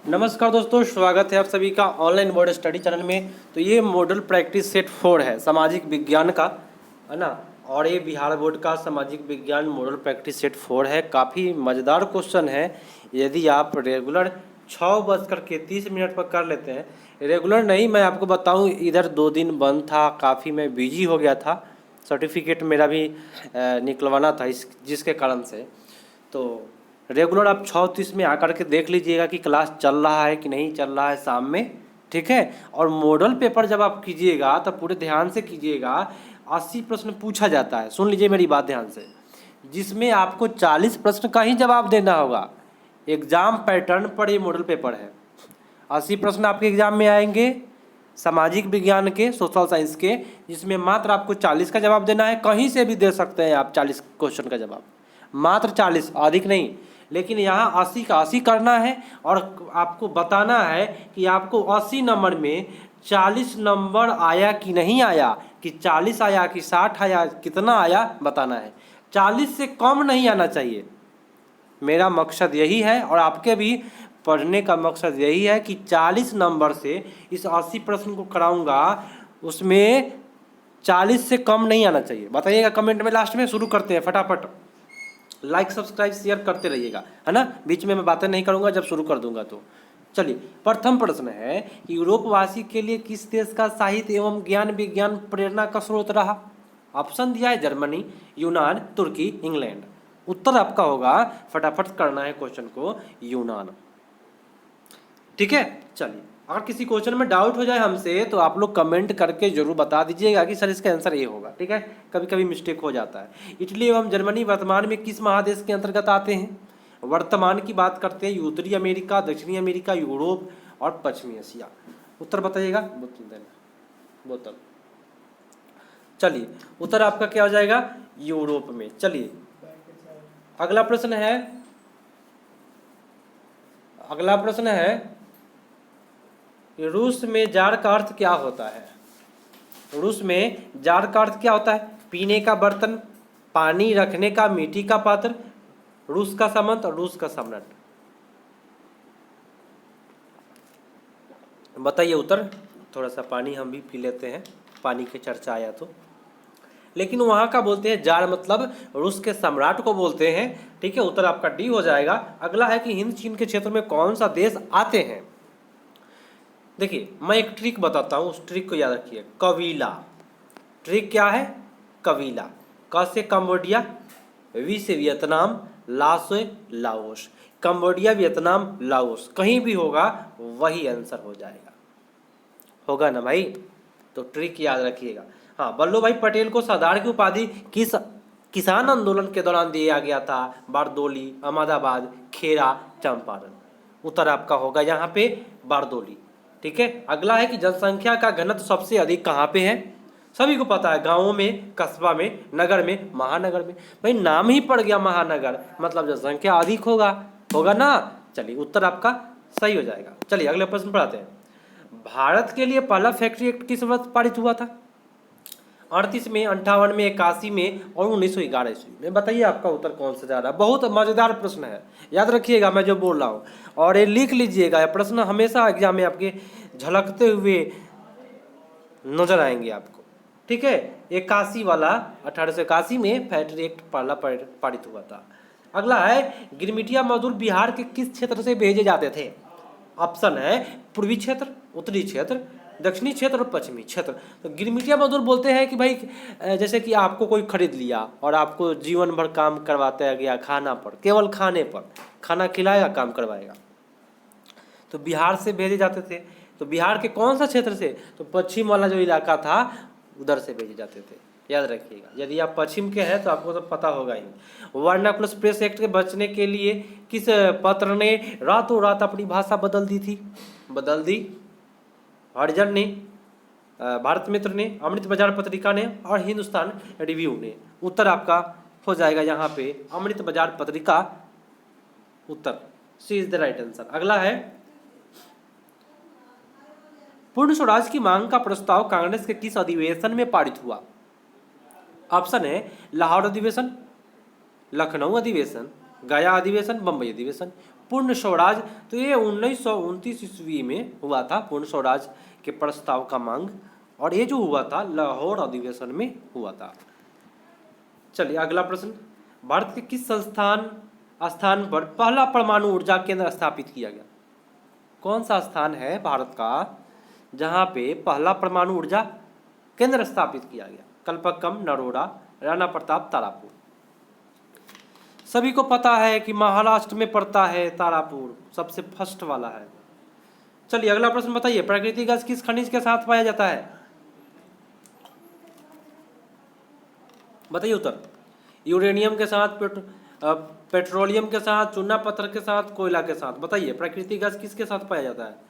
नमस्कार दोस्तों, स्वागत है आप सभी का ऑनलाइन बोर्ड स्टडी चैनल में। तो ये मॉडल प्रैक्टिस सेट 4 है सामाजिक विज्ञान का, है ना। और ये बिहार बोर्ड का सामाजिक विज्ञान मॉडल प्रैक्टिस सेट 4 है। काफ़ी मज़ेदार क्वेश्चन है। यदि आप रेगुलर 6:30 पर कर लेते हैं, रेगुलर नहीं, मैं आपको बताऊं, इधर 2 दिन बंद था, काफ़ी मैं बिजी हो गया था, सर्टिफिकेट मेरा भी निकलवाना था जिसके कारण से। तो रेगुलर आप 6:30 में आकर के देख लीजिएगा कि क्लास चल रहा है कि नहीं चल रहा है शाम में, ठीक है। और मॉडल पेपर जब आप कीजिएगा तो पूरे ध्यान से कीजिएगा। 80 प्रश्न पूछा जाता है, सुन लीजिए मेरी बात ध्यान से, जिसमें आपको 40 प्रश्न का ही जवाब देना होगा। एग्जाम पैटर्न पर ये मॉडल पेपर है। 80 प्रश्न आपके एग्जाम में आएंगे सामाजिक विज्ञान के, सोशल साइंस के, जिसमें मात्र आपको 40 का जवाब देना है। कहीं से भी दे सकते हैं आप 40 क्वेश्चन का जवाब, मात्र 40, अधिक नहीं। लेकिन यहाँ 80 का 80 करना है और आपको बताना है कि आपको 80 नंबर में 40 नंबर आया कि नहीं आया, कि 40 आया कि 60 आया, कितना आया बताना है। 40 से कम नहीं आना चाहिए, मेरा मकसद यही है। और आपके भी पढ़ने का मकसद यही है कि 40 नंबर से इस 80 प्रश्न को कराऊंगा, उसमें 40 से कम नहीं आना चाहिए। बताइएगा कमेंट में। लास्ट में शुरू करते हैं फटाफट। लाइक सब्सक्राइब शेयर करते रहिएगा, है ना। बीच में मैं बातें नहीं करूंगा जब शुरू कर दूंगा तो। चलिए, प्रथम प्रश्न है कि यूरोपवासी के लिए किस देश का साहित्य एवं ज्ञान विज्ञान प्रेरणा का स्रोत रहा। ऑप्शन दिया है जर्मनी, यूनान, तुर्की, इंग्लैंड। उत्तर आपका होगा, फटाफट करना है क्वेश्चन को, यूनान। ठीक है। चलिए, अगर किसी क्वेश्चन में डाउट हो जाए हमसे तो आप लोग कमेंट करके जरूर बता दीजिएगा कि सर इसका आंसर ये होगा, ठीक है। कभी कभी मिस्टेक हो जाता है। इटली एवं जर्मनी वर्तमान में किस महादेश के अंतर्गत आते हैं। वर्तमान की बात करते हैं, उत्तरी अमेरिका, दक्षिणी अमेरिका, यूरोप और पश्चिमी एशिया। उत्तर बताइएगा। बोतल देना, बोतल। चलिए, उत्तर आपका क्या हो जाएगा, यूरोप में। चलिए, अगला प्रश्न है, अगला प्रश्न है रूस में जार का अर्थ क्या होता है। रूस में जार का अर्थ क्या होता है। पीने का बर्तन, पानी रखने का मिट्टी का पात्र, रूस का सामंत और रूस का सम्राट। बताइए उत्तर। थोड़ा सा पानी हम भी पी लेते हैं, पानी की चर्चा आया तो। लेकिन वहाँ का बोलते हैं जार, मतलब रूस के सम्राट को बोलते हैं, ठीक है। उत्तर आपका डी हो जाएगा। अगला है कि हिंद चीन के क्षेत्र में कौन सा देश आते हैं। देखिए, मैं एक ट्रिक बताता हूँ, उस ट्रिक को याद रखिए। कबीला, ट्रिक क्या है, कबीला। क से कंबोडिया, वी से वियतनाम, ला से लाओस। कंबोडिया, वियतनाम, लाओस, कहीं भी होगा वही आंसर हो जाएगा, होगा ना भाई। तो ट्रिक याद रखिएगा। हाँ, वल्लभ भाई पटेल को सरदार की उपाधि किस किसान आंदोलन के दौरान दिया गया था। बारदोली, अहमदाबाद, खेरा, चंपारण। उत्तर आपका होगा यहाँ पे बारदोली, ठीक है। अगला है कि जनसंख्या का घनत्व सबसे अधिक कहाँ पे है। सभी को पता है, गांवों में, कस्बा में, नगर में, महानगर में। भाई नाम ही पड़ गया महानगर, मतलब जनसंख्या अधिक होगा, होगा ना। चलिए, उत्तर आपका सही हो जाएगा। चलिए, अगले प्रश्न पढ़ाते हैं। भारत के लिए पहला फैक्ट्री एक्ट किस वर्ष पारित हुआ था। 38 में, 58 में, 81 में और 1911 ईस्वी में। बताइए आपका उत्तर कौन सा जा रहा है। बहुत मजेदार प्रश्न है, याद रखिएगा मैं जो बोल रहा हूँ, और ये लिख लीजिएगा। ये प्रश्न हमेशा एग्जाम में आपके झलकते हुए नजर आएंगे आपको, ठीक है। 81 वाला, 1881 में फैक्ट्री एक्ट पहला पारित हुआ था। अगला है, गिरमिटिया मजदूर बिहार के किस क्षेत्र से भेजे जाते थे। ऑप्शन है पूर्वी क्षेत्र, उत्तरी क्षेत्र, दक्षिणी क्षेत्र और पश्चिमी क्षेत्र। तो गिरमिटिया मजदूर बोलते हैं कि भाई जैसे कि आपको कोई खरीद लिया और आपको जीवन भर काम करवाता गया, खाना पर, केवल खाने पर, खाना खिलाएगा, काम करवाएगा। तो बिहार से भेजे जाते थे। तो बिहार के कौन सा क्षेत्र से, तो पश्चिम वाला जो इलाका था उधर से भेजे जाते थे, याद रखिएगा। यदि आप पश्चिम के हैं तो आपको तो पता होगा ही। वर्नाकुलर प्रेस एक्ट के बचने के लिए किस पत्र ने रातों रात अपनी भाषा बदल दी थी, बदल दी। हरिजन ने, भारत मित्र ने, अमृत बाजार पत्रिका ने और हिंदुस्तान रिव्यू ने। उत्तर आपका हो जाएगा यहाँ पे अमृत बाजार पत्रिका। उत्तर सी इज द राइट आंसर। अगला है, पूर्ण स्वराज की मांग का प्रस्ताव कांग्रेस के किस अधिवेशन में पारित हुआ। ऑप्शन है लाहौर अधिवेशन, लखनऊ अधिवेशन, गया अधिवेशन, बंबई अधिवेशन। पूर्ण स्वराज, तो ये 1929 ईस्वी में हुआ था पूर्ण स्वराज के प्रस्ताव का मांग, और ये जो हुआ था लाहौर अधिवेशन में हुआ था। चलिए अगला प्रश्न, भारत के किस स्थान पर पहला परमाणु ऊर्जा केंद्र स्थापित किया गया? कौन सा स्थान है भारत का जहां पे पहला परमाणु ऊर्जा केंद्र स्थापित किया गया? कल्पक्कम, नरोडा, राणा प्रताप, तारापुर। सभी को पता है कि महाराष्ट्र में पड़ता है तारापुर, सबसे फर्स्ट वाला है। चलिए अगला प्रश्न बताइए, प्राकृतिक गैस किस खनिज के साथ पाया जाता है? बताइए उत्तर। यूरेनियम के साथ, पेट्रोलियम के साथ, चूना पत्थर के साथ, कोयला के साथ। बताइए प्राकृतिक गैस किसके साथ पाया जाता है?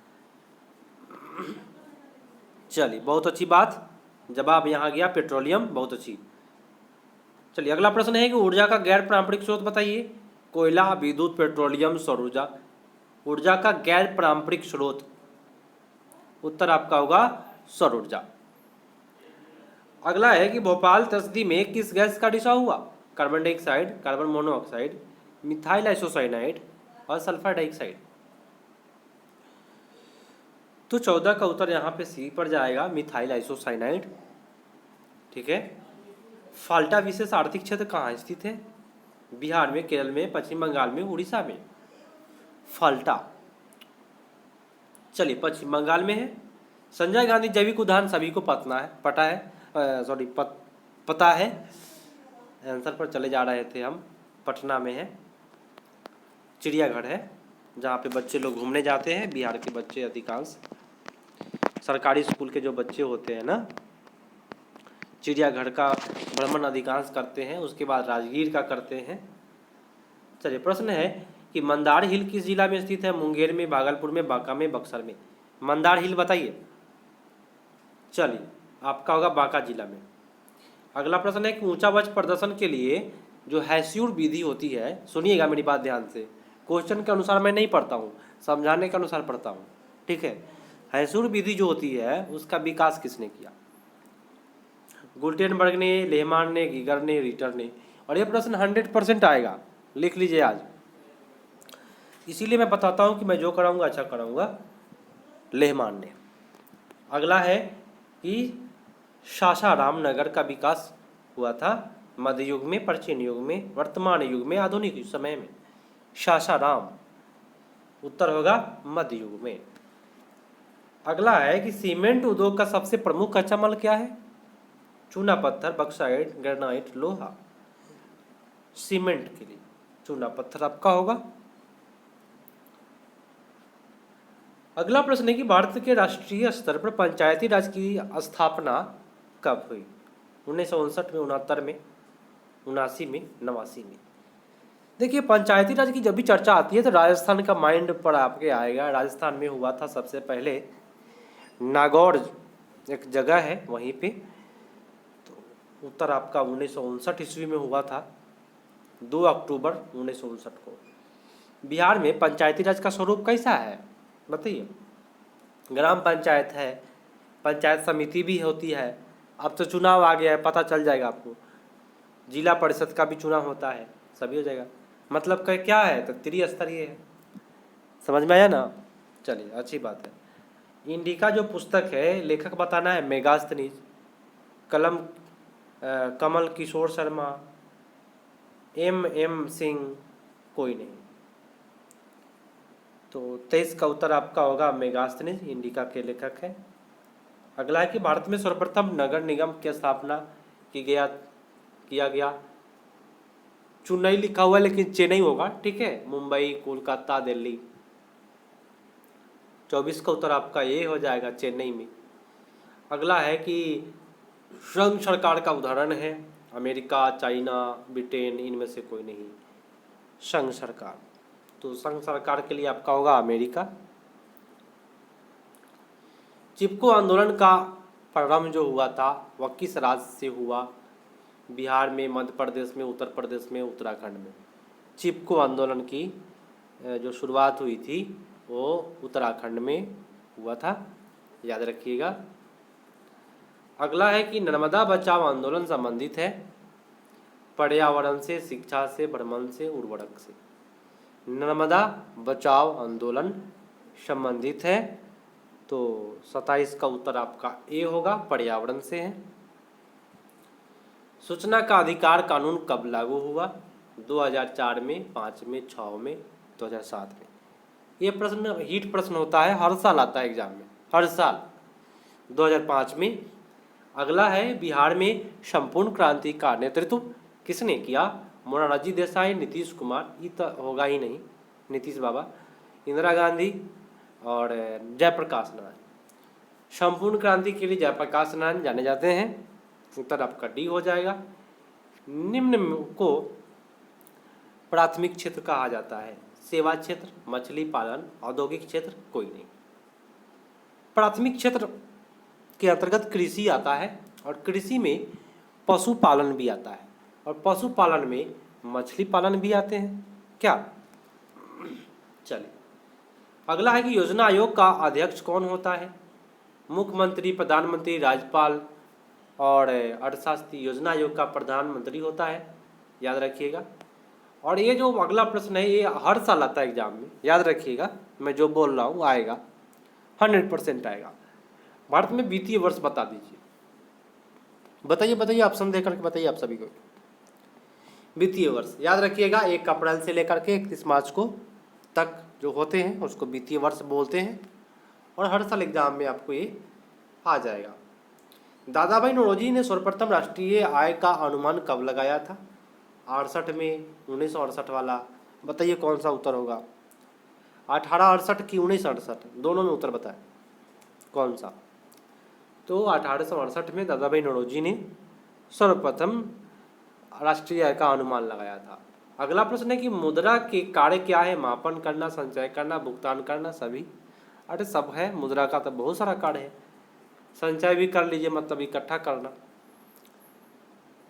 चलिए बहुत अच्छी बात, जवाब यहाँ गया पेट्रोलियम, बहुत अच्छी। चलिए अगला प्रश्न है कि ऊर्जा का गैर पारंपरिक स्रोत बताइए। कोयला, विद्युत, पेट्रोलियम, सौर ऊर्जा। ऊर्जा का गैर पारंपरिक स्रोत, उत्तर आपका होगा सौर ऊर्जा। अगला है कि भोपाल त्रसदी में किस गैस का रिसाव हुआ? Carbon dioxide, carbon monoxide, methyl isocyanide और सल्फर डाइऑक्साइड। तो 14 का उत्तर यहाँ पे सी पर जाएगा, मिथाइल आइसोसाइनाइड। ठीक है। फाल्टा विशेष आर्थिक क्षेत्र कहाँ स्थित है? बिहार में, केरल में, पश्चिम बंगाल में, उड़ीसा में। फाल्टा, चलिए पश्चिम बंगाल में है। संजय गांधी जैविक उद्यान सभी को पता है, आंसर पर चले जा रहे थे हम। पटना में है, चिड़ियाघर है जहाँ पे बच्चे लोग घूमने जाते हैं। बिहार के बच्चे अधिकांश सरकारी स्कूल के जो बच्चे होते हैं ना, चिड़ियाघर का भ्रमण अधिकांश करते हैं, उसके बाद राजगीर का करते हैं। चलिए प्रश्न है कि मंदार हिल किस जिला में स्थित है? मुंगेर में, भागलपुर में, बांका में, बक्सर में। मंदार हिल बताइए। चलिए आपका होगा बांका जिला में। अगला प्रश्न है कि ऊंचा वज्र प्रदर्शन के लिए जो हैस्यूर विधि होती है, सुनिएगा मेरी बात ध्यान से, क्वेश्चन के अनुसार मैं नहीं पढ़ता हूँ, समझाने के अनुसार पढ़ता हूँ। ठीक है। हैस्यूर विधि जो होती है उसका विकास किसने किया? गुटेनबर्ग ने, लेहमान ने, गीगर ने, रिटर ने। और ये प्रश्न 100% आएगा, लिख लीजिए आज। इसीलिए मैं बताता हूँ कि मैं जो कराऊंगा अच्छा कराऊंगा। लेहमान ने। अगला है कि सासाराम नगर का विकास हुआ था मध्य युग में, प्राचीन युग में, वर्तमान युग में, आधुनिक समय में। सासाराम, उत्तर होगा मध्य युग में। अगला है कि सीमेंट उद्योग का सबसे प्रमुख कच्चा माल क्या है? चूना पत्थर, बक्साइट, ग्रेनाइट, लोहा। सीमेंट के लिए चूना पत्थर आपका होगा। अगला प्रश्न है कि भारत के राष्ट्रीय स्तर पर पंचायती राज की स्थापना कब हुई? 1959 में, 69 में, 79 में, 89 में। देखिए पंचायती राज की जब भी चर्चा आती है तो राजस्थान का माइंड पर आपके आएगा। राजस्थान में हुआ था सबसे पहले, नागौर एक जगह है वहीं पे। तो उत्तर आपका 1959 ईस्वी में हुआ था, 2 अक्टूबर 1959 को। बिहार में पंचायती राज का स्वरूप कैसा है बताइए? ग्राम पंचायत है, पंचायत समिति भी होती है, अब तो चुनाव आ गया है, पता चल जाएगा आपको। जिला परिषद का भी चुनाव होता है, सभी हो जाएगा। मतलब क्या है तो त्रिस्तरीय है। समझ में आया ना? चलिए अच्छी बात है। इंडिका जो पुस्तक है, लेखक बताना है, मेगास्थनीज, कमल किशोर शर्मा, M सिंह, कोई नहीं। तो 23 का उत्तर आपका होगा मेगास्थनीज, इंडिका के लेखक है। अगला है कि भारत में सर्वप्रथम नगर निगम की स्थापना किया गया। चेन्नई लिखा हुआ है लेकिन चेन्नई होगा, ठीक है। मुंबई, कोलकाता, दिल्ली। 24 का उत्तर आपका ये हो जाएगा, चेन्नई में। अगला है कि संघ सरकार का उदाहरण है अमेरिका, चाइना, ब्रिटेन, इनमें से कोई नहीं। संघ सरकार, तो संघ सरकार के लिए आपका होगा अमेरिका। चिपको आंदोलन का प्रारंभ जो हुआ था वह किस राज्य से हुआ? बिहार में, मध्य प्रदेश में, उत्तर प्रदेश में, उत्तराखंड में। चिपको आंदोलन की जो शुरुआत हुई थी वो उत्तराखंड में हुआ था, याद रखिएगा। अगला है कि नर्मदा बचाओ आंदोलन संबंधित है पर्यावरण से, शिक्षा से, भ्रमण से, उर्वरक से। नर्मदा बचाओ आंदोलन संबंधित है। तो 27 का उत्तर आपका ए होगा, पर्यावरण से है। सूचना का अधिकार कानून कब लागू हुआ? 2004 में, 5 में, 6 में, 2007 में। ये प्रश्न हीट प्रश्न होता है, हर साल आता है एग्जाम में, हर साल। 2005 में। अगला है, बिहार में संपूर्ण क्रांति का नेतृत्व किसने किया? मोरारजी देसाई, नीतीश कुमार, ये तो होगा ही नहीं, नीतीश बाबा, इंदिरा गांधी और जयप्रकाश नारायण। संपूर्ण क्रांति के लिए जयप्रकाश नारायण जाने जाते हैं। उत्तर आपका डी हो जाएगा। निम्न को प्राथमिक क्षेत्र कहा जाता है? सेवा क्षेत्र, मछली पालन, औद्योगिक क्षेत्र, कोई नहीं। प्राथमिक क्षेत्र के अंतर्गत कृषि आता है और कृषि में पशुपालन भी आता है और पशुपालन में मछली पालन भी आते हैं क्या? चलिए, अगला है कि योजना आयोग का अध्यक्ष कौन होता है? मुख्यमंत्री, प्रधानमंत्री, राज्यपाल और अर्थशास्त्री। योजना आयोग का प्रधानमंत्री होता है, याद रखिएगा। और ये जो अगला प्रश्न है ये हर साल आता है एग्जाम में, याद रखिएगा, मैं जो बोल रहा हूँ आएगा, 100% आएगा। भारत में वित्तीय वर्ष बता दीजिए, बताइए बताइए, ऑप्शन दे करके बताइए आप सभी को। वित्तीय वर्ष याद रखिएगा, 1 अप्रैल से लेकर के 31 मार्च को तक जो होते हैं उसको वित्तीय वर्ष बोलते हैं और हर साल एग्जाम में आपको ये आ जाएगा। दादा भाई नौरोजी ने सर्वप्रथम राष्ट्रीय आय का अनुमान कब लगाया था? 68 में, 1968 वाला, बताइए कौन सा उत्तर होगा? 1868 की 1968, दोनों में उत्तर बताएं कौन सा। तो 1868 में दादा भाई नौरोजी ने सर्वप्रथम राष्ट्रीय आय का अनुमान लगाया था। अगला प्रश्न है कि मुद्रा के कार्य क्या है? मापन करना, संचय करना, भुगतान करना, सभी। अरे सब है, मुद्रा का तो बहुत सारा कार्य है। संचय भी कर लीजिए, मतलब इकट्ठा करना।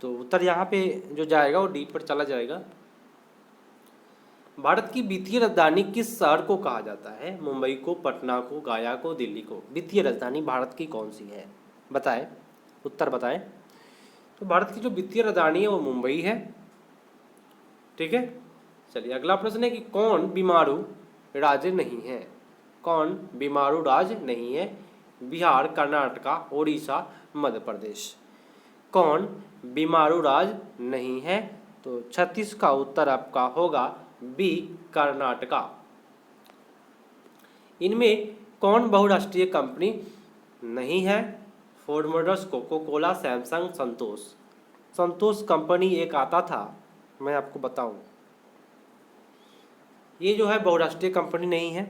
तो उत्तर यहाँ पे जो जाएगा वो डी पर चला जाएगा। भारत की वित्तीय राजधानी किस शहर को कहा जाता है? मुंबई को, पटना को, गया को, दिल्ली को। वित्तीय राजधानी भारत की कौन सी है? बताएं, उत्तर बताएं। तो भारत की जो वित्तीय राजधानी है वो मुंबई है, ठीक है। चलिए, अगला प्रश्न है कि कौन बीमारू राज्य नहीं है? कौन बीमारू राज्य नहीं है? बिहार, कर्नाटका, उड़ीसा, मध्य प्रदेश। कौन बीमारू राज्य नहीं है? तो 36 का उत्तर आपका होगा बी, कर्नाटका। इनमें कौन बहुराष्ट्रीय कंपनी नहीं है? Ford Motors, Coca Cola, Samsung, Santosh. Santosh company एक आता था, मैं आपको बताऊं, ये जो है बहुराष्ट्रीय कंपनी नहीं है।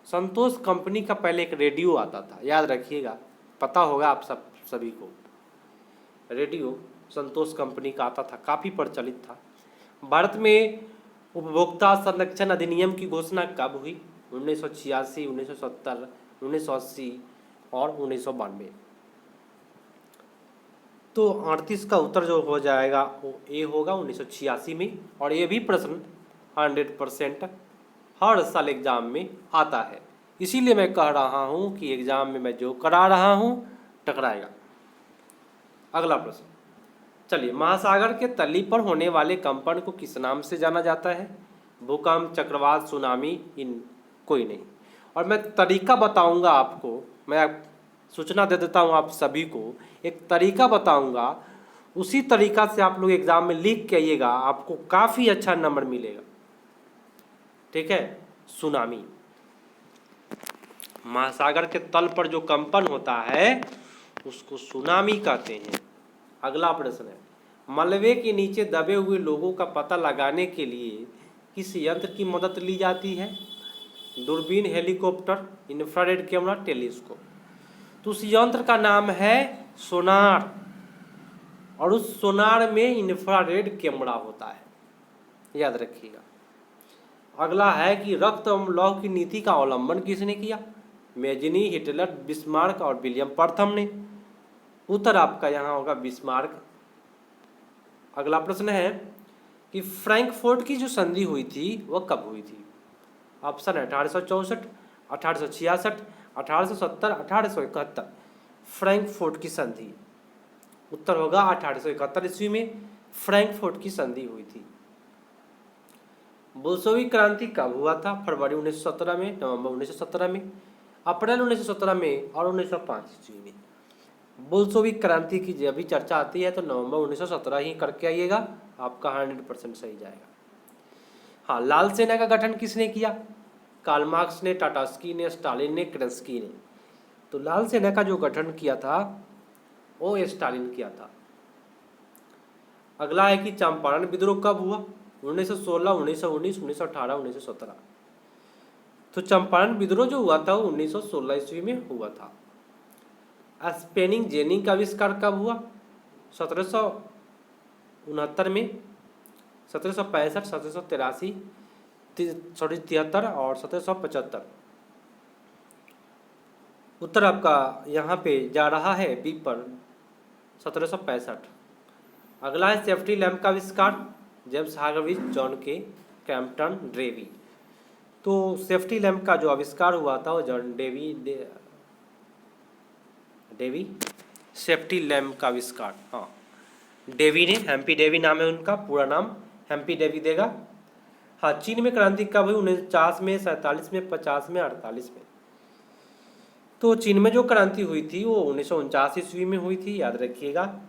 संतोष कंपनी का पहले एक रेडियो आता था, याद रखिएगा, पता होगा आप सभी को। रेडियो संतोष कंपनी का आता था, काफ़ी प्रचलित था। भारत में उपभोक्ता संरक्षण अधिनियम की घोषणा कब हुई? 1986, 1970, 1980 और 1992। तो 38 का उत्तर जो हो जाएगा वो ए होगा, 1986 में। और ये भी प्रश्न 100% हर साल एग्जाम में आता है, इसीलिए मैं कह रहा हूँ कि एग्जाम में मैं जो करा रहा हूँ टकराएगा। अगला प्रश्न, चलिए, महासागर के तली पर होने वाले कंपन को किस नाम से जाना जाता है? भूकंप, चक्रवात, सुनामी, इन कोई नहीं। और मैं तरीका बताऊंगा आपको, मैं सूचना दे देता हूं आप सभी को, एक तरीका बताऊंगा, उसी तरीका से आप लोग एग्जाम में लिख के आइएगा, आपको काफ़ी अच्छा नंबर मिलेगा, ठीक है। सुनामी, महासागर के तल पर जो कंपन होता है उसको सुनामी कहते हैं। अगला प्रश्न है, मलबे के नीचे दबे हुए लोगों का पता लगाने के लिए किस यंत्र की मदद ली जाती है? दूरबीन, हेलीकॉप्टर, इंफ्रारेड कैमरा, टेलीस्कोप। तो उस यंत्र का नाम है सोनार, और उस सोनार में इंफ्रारेड कैमरा होता है, याद रखिएगा। अगला है कि रक्त एवं लौह की नीति का अवलंबन किसने किया? मेजनी, हिटलर, बिस्मार्क और विलियम प्रथम ने। उत्तर आपका यहाँ होगा बिस्मार्क। अगला प्रश्न है कि फ्रैंकफर्ट की जो संधि हुई थी वह कब हुई थी? ऑप्शन है 1864, 1866, 1870, 1871। फ्रैंकफर्ट की संधि, उत्तर होगा 1871 ईस्वी में फ्रैंकफर्ट की संधि हुई थी। बोल्शेविक क्रांति कब हुआ था? फरवरी 1917 में, नवंबर 1917 में, अप्रैल 1917 में और 1905 ईस्वी में। बोल्शेविक क्रांति की जब भी चर्चा आती है तो नवंबर 1917 ही करके आइएगा, आपका 100% सही जाएगा। हाँ, लाल सेना का गठन किसने किया? कार्ल मार्क्स ने, टाटास्की ने, स्टालिन ने, केरेंस्की ने। तो लाल सेना का जो गठन किया था वो स्टालिन किया था। अगला है कि चंपारण विद्रोह कब हुआ? 1916, 1919, 1918, 1917। तो चंपारण विद्रोह जो हुआ था वो 1916 ईस्वी में हुआ था। स्पेनिंग जेनी का आविष्कार कब हुआ? 1769 में, 1765, 1783, 73 और 1775। उत्तर आपका यहाँ पे जा रहा है बी पर, 1765। अगला है सेफ्टी लैंप का आविष्कार? जेम्स हार्ग्रीव्स, जॉन के, क्रैम्पटन, ड्रेवी। तो सेफ्टी लैंप का जो आविष्कार हुआ था वो जॉन डेवी सेफ्टी लैंप का आविष्कार, हाँ, डेवी ने, हेम्पी डेवी नाम है उनका, पूरा नाम हेम्पी डेवी देगा। हाँ, चीन में क्रांति कब हुई? 1949 में, 47 में, 50 में, 48 में। तो चीन में जो क्रांति हुई थी वो 1949 ईस्वी में हुई थी, याद रखिएगा।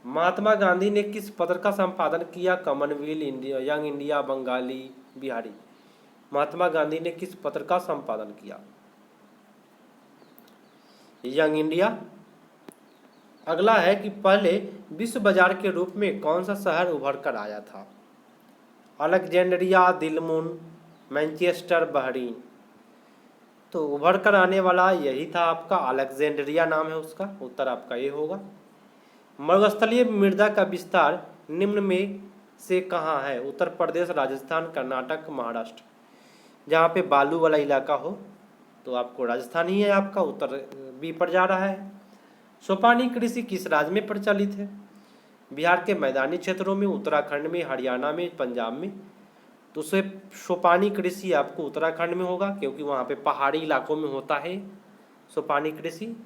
महात्मा गांधी ने किस पत्र का संपादन किया? Commonwealth, India, Young India, Bengali, Bihari. Mahatma Gandhi ने किस पत्र का संपादन किया? Young India. अगला है कि पहले विश्व बाजार के रूप में कौन सा शहर उभर कर आया था? Alexandria, Dilmun, Manchester, Bahrain. तो उभर कर आने वाला यही था आपका, अलेक्जेंड्रिया नाम है उसका, उत्तर आपका ये होगा। मरुस्थलीय मृदा का विस्तार निम्न में से कहाँ है? उत्तर प्रदेश, राजस्थान, कर्नाटक, महाराष्ट्र। जहाँ पे बालू वाला इलाका हो तो आपको राजस्थान ही है आपका, उत्तर बी पर जा रहा है। सोपानी कृषि किस राज्य में प्रचलित है? बिहार के मैदानी क्षेत्रों में, उत्तराखंड में, हरियाणा में, पंजाब में। तो सोपानी कृषि आपको उत्तराखंड में होगा क्योंकि वहाँ पे पहाड़ी इलाकों में होता है सोपानी कृषि।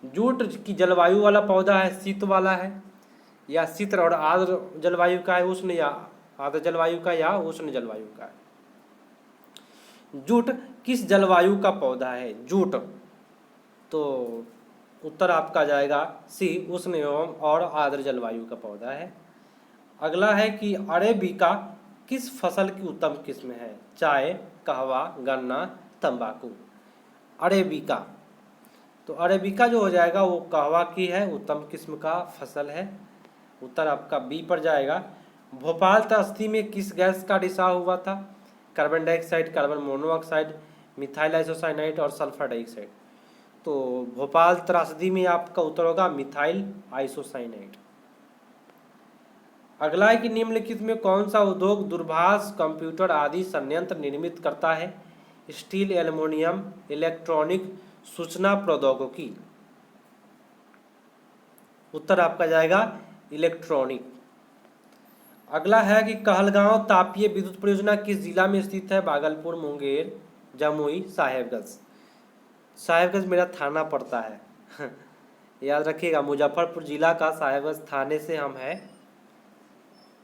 जूट की जलवायु वाला पौधा है, शीत वाला है या शीत और आर्द्र जलवायु का है, उष्ण या आर्द्र जलवायु का या उष्ण जलवायु का है? जूट किस जलवायु का पौधा है? जूट, तो उत्तर आपका जाएगा सी, उष्ण एवं और आर्द्र जलवायु का पौधा है। अगला है कि अरेबिका किस फसल की उत्तम किस्म है? चाय, कहवा, गन्ना, तंबाकू। अरेबिका, तो अरेबिका जो हो जाएगा वो कहवा की है, उत्तम किस्म का फसल है, उत्तर आपका बी पर जाएगा। भोपाल त्रस्ती में किस गैस का रिसाव हुआ था? Carbon dioxide, carbon monoxide, methyl isocyanide और सल्फर डाइऑक्साइड। तो भोपाल त्रासदी में आपका उत्तर होगा मिथाइल आइसोसाइनाइड। अगला है कि निम्नलिखित में कौन सा उद्योग दूरभाष, कंप्यूटर आदि संयंत्र निर्मित करता है? स्टील, एल्युमिनियम, इलेक्ट्रॉनिक, सूचना प्रौद्योगिकी। उत्तर आपका जाएगा इलेक्ट्रॉनिक। अगला है कि कहलगांव तापीय विद्युत परियोजना किस जिला में स्थित है? भागलपुर, मुंगेर, जमुई, साहेबगंज। साहेबगंज मेरा थाना पड़ता है याद रखिएगा, मुजफ्फरपुर जिला का साहेबगंज थाने से हम है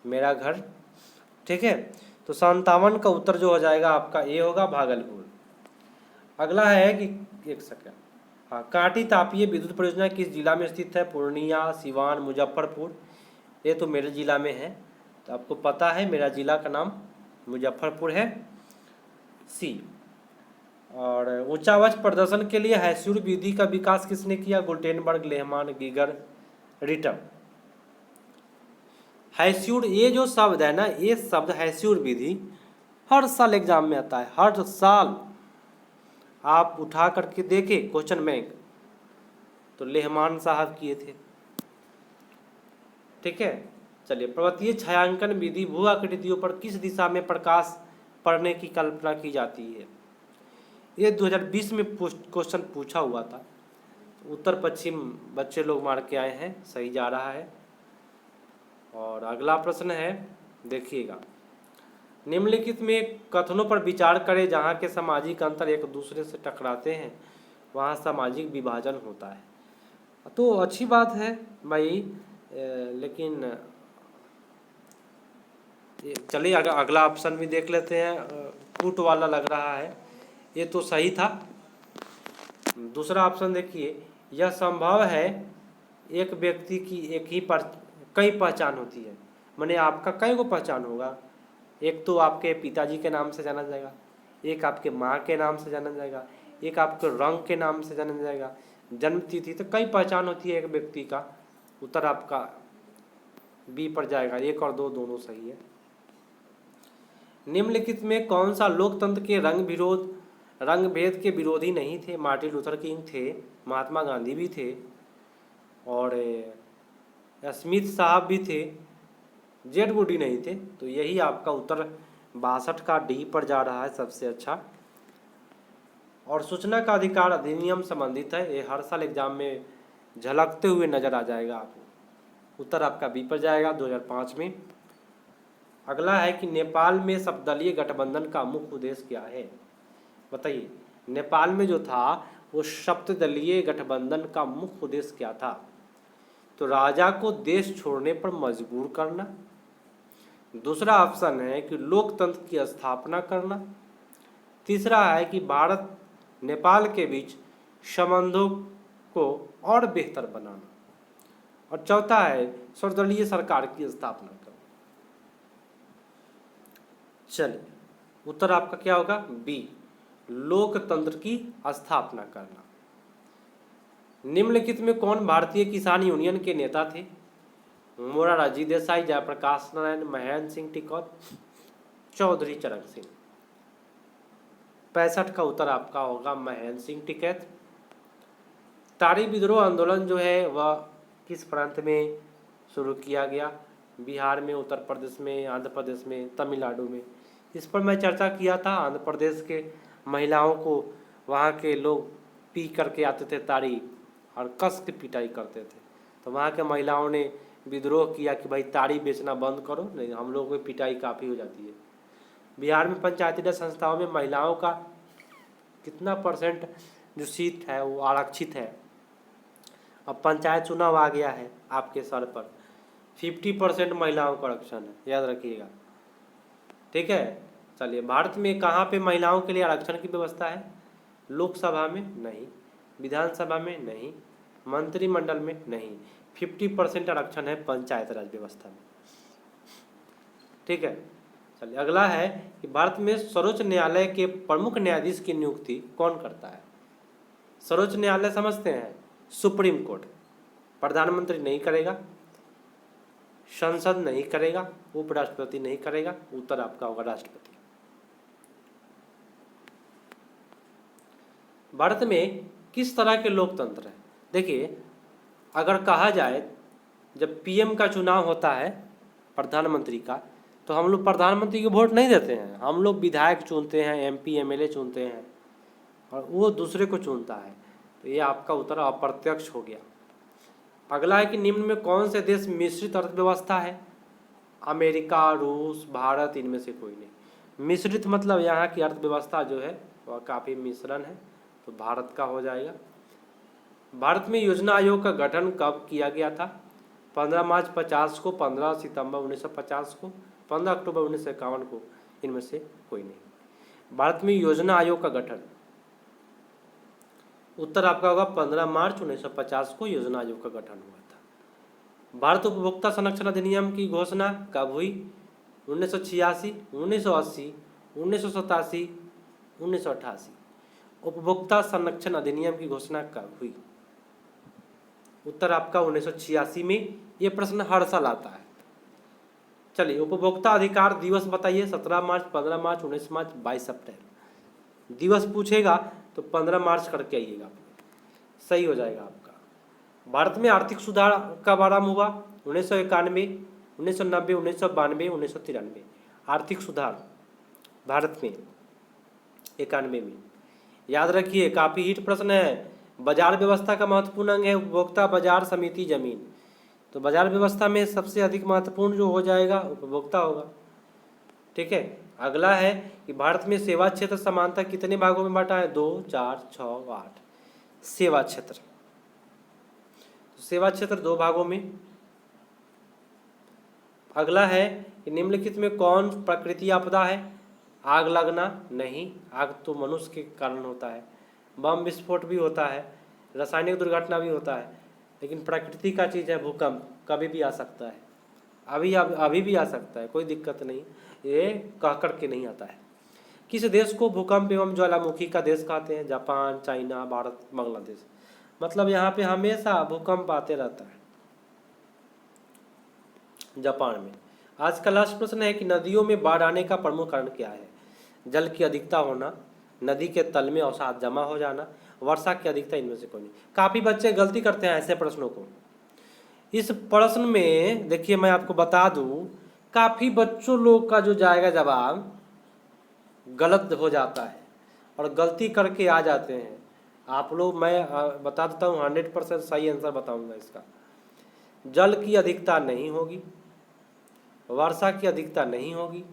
मेरा घर, ठीक है। तो 57 का उत्तर जो हो जाएगा आपका ए होगा, भागलपुर। अगला है कि एक सेकेंड, हाँ, कांटी तापीय विद्युत परियोजना किस जिला में स्थित है? पूर्णिया, सिवान, मुजफ्फरपुर। ये तो मेरे जिला में है, तो आपको पता है मेरा जिला का नाम मुजफ्फरपुर है, सी। और उच्चावच प्रदर्शन के लिए हैस्यूर विधि का विकास किसने किया? Gutenberg, Lehmann, Geiger, Ritter. हैस्यूर, ये जो शब्द है ना, ये शब्द हैस्यूर विधि हर साल एग्जाम में आता है, हर साल आप उठा करके देखे क्वेश्चन बैंक, तो लेहमान साहब किए थे, ठीक है। चलिए, पर्वतीय छायांकन विधि भू आकृतियों पर किस दिशा में प्रकाश पड़ने की कल्पना की जाती है? ये 2020 में क्वेश्चन पूछा हुआ था, उत्तर पश्चिम बच्चे लोग मार के आए हैं, सही जा रहा है। और अगला प्रश्न है, देखिएगा, निम्नलिखित में कथनों पर विचार करें जहाँ के सामाजिक अंतर एक दूसरे से टकराते हैं वहाँ सामाजिक विभाजन होता है। तो अच्छी बात है भाई, लेकिन चलिए अगला ऑप्शन भी देख लेते हैं। कूट वाला लग रहा है, ये तो सही था। दूसरा ऑप्शन देखिए, यह संभव है एक व्यक्ति की एक ही कई पहचान होती है। माने आपका कई को पहचान होगा। एक तो आपके पिताजी के नाम से जाना जाएगा, एक आपके माँ के नाम से जाना जाएगा, एक आपके रंग के नाम से जाना जाएगा, जन्म तिथि, तो कई पहचान होती है एक व्यक्ति का। उत्तर आपका बी पर जाएगा, 1 और 2 दोनों सही है। निम्नलिखित में कौन सा लोकतंत्र के रंग भेद के विरोधी नहीं थे? मार्टिन लूथर किंग थे, महात्मा गांधी भी थे, और स्मिथ साहब भी थे, जेड वुडी नहीं थे। तो यही आपका उत्तर 62 का डी पर जा रहा है सबसे अच्छा। और सूचना का अधिकार अधिनियम संबंधित है, ये हर साल एग्जाम में झलकते हुए नजर आ जाएगा आपको। उत्तर आपका बी पर जाएगा 2005 में। अगला है कि नेपाल में सर्वदलीय गठबंधन का मुख्य उद्देश्य क्या है? बताइए, नेपाल में जो था वो सप्तदलीय गठबंधन का मुख्य उद्देश्य क्या था? तो राजा को देश छोड़ने पर मजबूर करना। दूसरा ऑप्शन है कि लोकतंत्र की स्थापना करना। तीसरा है कि भारत नेपाल के बीच संबंधों को और बेहतर बनाना। और चौथा है सर्वदलीय सरकार की स्थापना करना। चलिए, उत्तर आपका क्या होगा? बी, लोकतंत्र की स्थापना करना। निम्नलिखित में कौन भारतीय किसान यूनियन के नेता थे? मोरारजी देसाई, जयप्रकाश नारायण, महेंद्र सिंह टिकैत, चौधरी चरण सिंह। 65 का उत्तर आपका होगा महेंद्र सिंह टिकैत। तारी विद्रोह आंदोलन जो है वह किस प्रांत में शुरू किया गया? बिहार में, उत्तर प्रदेश में, आंध्र प्रदेश में, तमिलनाडु में। इस पर मैं चर्चा किया था। आंध्र प्रदेश के महिलाओं को वहाँ के लोग पी करके आते थे ताड़ी और कस के पिटाई करते थे, तो वहाँ के महिलाओं ने विद्रोह किया कि भाई ताड़ी बेचना बंद करो, नहीं हम लोगों की पिटाई काफ़ी हो जाती है। बिहार में पंचायती राज संस्थाओं में महिलाओं का कितना % जो सीट है वो आरक्षित है? अब पंचायत चुनाव आ गया है आपके सर पर, 50% महिलाओं का आरक्षण है, याद रखिएगा, ठीक है। चलिए, भारत में कहाँ पे महिलाओं के लिए आरक्षण की व्यवस्था है? लोकसभा में नहीं, विधानसभा में नहीं, मंत्रिमंडल में नहीं। 50% आरक्षण है पंचायत राज व्यवस्था में, ठीक है। चलिए, अगला है कि भारत में सर्वोच्च न्यायालय के प्रमुख न्यायाधीश की नियुक्ति कौन करता है? सर्वोच्च न्यायालय समझते हैं, सुप्रीम कोर्ट। प्रधानमंत्री नहीं करेगा, संसद नहीं करेगा, उपराष्ट्रपति नहीं करेगा। उत्तर आपका होगा राष्ट्रपति। भारत में किस तरह के लोकतंत्र है? देखिए, अगर कहा जाए जब पीएम का चुनाव होता है प्रधानमंत्री का, तो हम लोग प्रधानमंत्री को वोट नहीं देते हैं, हम लोग विधायक चुनते हैं, एमपी एमएलए चुनते हैं, और वो दूसरे को चुनता है। तो ये आपका उत्तर अप्रत्यक्ष हो गया। अगला है कि निम्न में कौन से देश मिश्रित अर्थव्यवस्था है? अमेरिका, रूस, भारत, इनमें से कोई नहीं। मिश्रित मतलब यहाँ की अर्थव्यवस्था जो है वह काफ़ी मिश्रण है, तो भारत का हो जाएगा। भारत में योजना आयोग का गठन कब किया गया था? 15 मार्च 50 को, 15 सितंबर 1950 को, 15 अक्टूबर 1951 को, इनमें से कोई नहीं। भारत में योजना आयोग का गठन, उत्तर आपका होगा 15 मार्च 1950 को योजना आयोग का गठन हुआ था। भारत उपभोक्ता संरक्षण अधिनियम की घोषणा कब हुई? 1986, 1980, 1987, 1988। उपभोक्ता संरक्षण अधिनियम की घोषणा कब हुई? उत्तर आपका 1986 में। ये प्रश्न हर साल आता है। चलिए, उपभोक्ता अधिकार दिवस बताइए। 17 मार्च, 15 मार्च, 19 मार्च, 22 अप्रैल। दिवस पूछेगा तो 15 मार्च करके आइएगा, सही हो जाएगा आपका। भारत में आर्थिक सुधार कब आरंभ हुआ? 1991, 1990, 1992, 1993। आर्थिक सुधार भारत में 91 में। याद रखिए, काफ़ी हिट प्रश्न है। बाजार व्यवस्था का महत्वपूर्ण अंग है उपभोक्ता बाजार समिति जमीन। तो बाजार व्यवस्था में सबसे अधिक महत्वपूर्ण जो हो जाएगा उपभोक्ता होगा, ठीक है। अगला है कि भारत में सेवा क्षेत्र समानता कितने भागों में बांटा है? 2, 4, 6, 8। सेवा क्षेत्र, तो सेवा क्षेत्र 2 भागों में। अगला है कि निम्नलिखित में कौन प्राकृतिक आपदा है? आग लगना नहीं, आग तो मनुष्य के कारण होता है। बम विस्फोट भी होता है, रासायनिक दुर्घटना भी होता है, लेकिन प्रकृति का चीज़ है भूकंप, कभी भी आ सकता है, अभी भी आ सकता है, कोई दिक्कत नहीं, ये कह कर के नहीं आता है। किस देश को भूकंप एवं ज्वालामुखी का देश कहते हैं? Japan, China, Bharat, Bangladesh. मतलब यहाँ पे हमेशा भूकंप आते रहता है जापान में। आज का लास्ट प्रश्न है कि नदियों में बाढ़ आने का प्रमुख कारण क्या है? जल की अधिकता होना, नदी के तल में अवसाद जमा हो जाना, वर्षा की अधिकता, इनमें से कोई नहीं। काफ़ी बच्चे गलती करते हैं ऐसे प्रश्नों को। इस प्रश्न में देखिए मैं आपको बता दूं, काफ़ी बच्चों लोग का जो जाएगा जवाब गलत हो जाता है और गलती करके आ जाते हैं। आप लोग, मैं बता देता हूँ 100% सही आंसर बताऊंगा इसका। जल की अधिकता नहीं होगी, वर्षा की अधिकता नहीं होगी,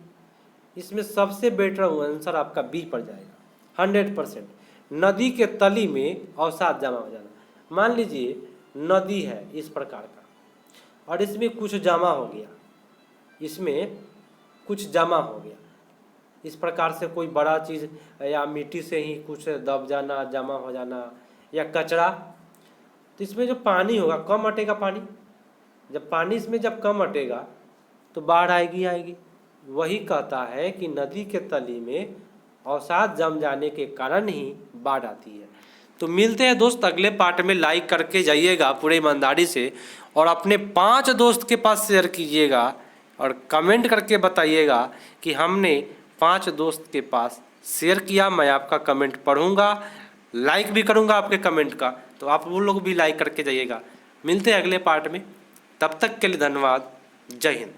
इसमें सबसे बेटर आंसर आपका बी पड़ जाएगा 100%। नदी के तली में अवसाद जमा हो जाना। मान लीजिए नदी है इस प्रकार का और इसमें कुछ जमा हो गया, इसमें कुछ जमा हो गया इस प्रकार से, कोई बड़ा चीज़ या मिट्टी से ही कुछ दब जाना, जमा हो जाना, या कचरा, तो इसमें जो पानी होगा कम हटेगा पानी। जब पानी इसमें जब कम हटेगा तो बाढ़ आएगी। वही कहता है कि नदी के तली में अवसाद जम जाने के कारण ही बाढ़ आती है। तो मिलते हैं दोस्त अगले पार्ट में। लाइक करके जाइएगा पूरे ईमानदारी से और अपने 5 दोस्त के पास शेयर कीजिएगा और कमेंट करके बताइएगा कि हमने 5 दोस्त के पास शेयर किया। मैं आपका कमेंट पढ़ूंगा, लाइक भी करूंगा आपके कमेंट का, तो आप वो लोग भी लाइक करके जाइएगा। मिलते हैं अगले पार्ट में, तब तक के लिए धन्यवाद। जय हिंद।